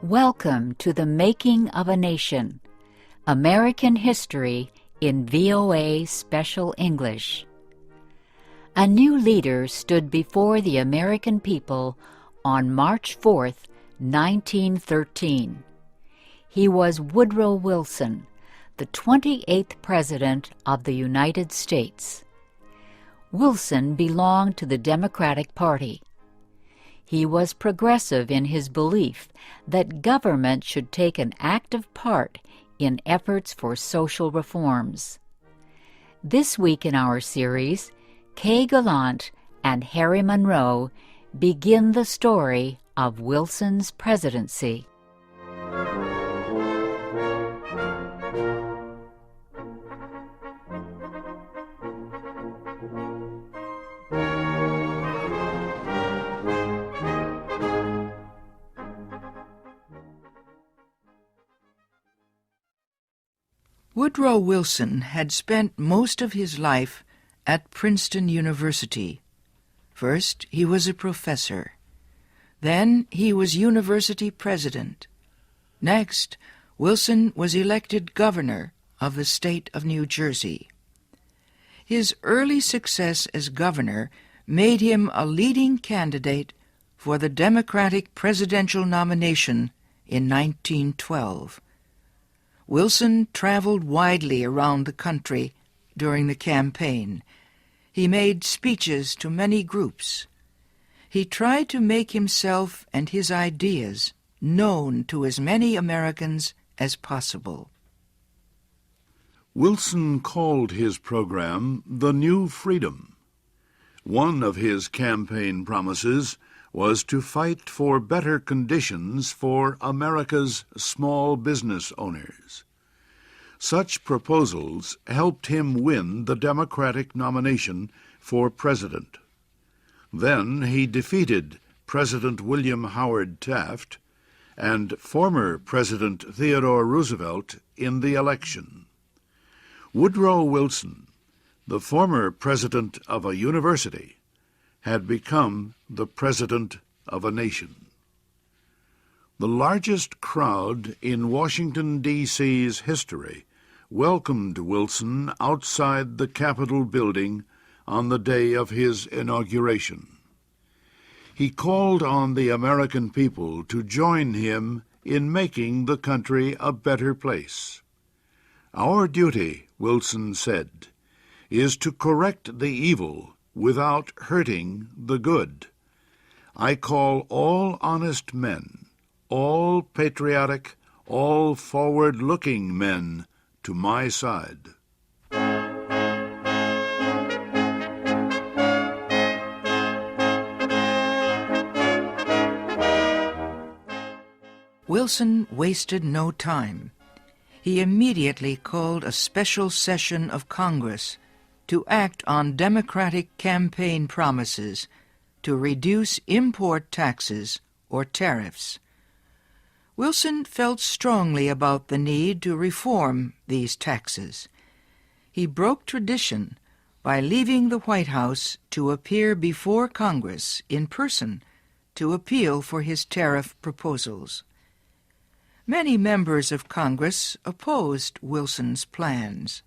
Welcome to the Making of a Nation, American History in VOA Special English. A new leader stood before the American people on March 4th, 1913. He was Woodrow Wilson, the 28th President of the United States. Wilson belonged to the Democratic Party. He was progressive in his belief that government should take an active part in efforts for social reforms. This week in our series, Kay Gallant and Harry Monroe begin the story of Wilson's presidency. Woodrow Wilson had spent most of his life at Princeton University. First, he was a professor. Then, he was university president. Next, Wilson was elected governor of the state of New Jersey. His early success as governor made him a leading candidate for the Democratic presidential nomination in 1912. Wilson traveled widely around the country during the campaign. He made speeches to many groups. He tried to make himself and his ideas known to as many Americans as possible. Wilson called his program The New Freedom. One of his campaign promises was to fight for better conditions for America's small business owners. Such proposals helped him win the Democratic nomination for president. Then he defeated President William Howard Taft and former President Theodore Roosevelt in the election. Woodrow Wilson, the former president of a university, had become the president of a nation. The largest crowd in Washington, D.C.'s history welcomed Wilson outside the Capitol building on the day of his inauguration. He called on the American people to join him in making the country a better place. "Our duty," Wilson said, "is to correct the evil without hurting the good. I call all honest men, all patriotic, all forward-looking men to my side." Wilson wasted no time. He immediately called a special session of Congress to act on Democratic campaign promises to reduce import taxes or tariffs. Wilson felt strongly about the need to reform these taxes. He broke tradition by leaving the White House to appear before Congress in person to appeal for his tariff proposals. Many members of Congress opposed Wilson's plans.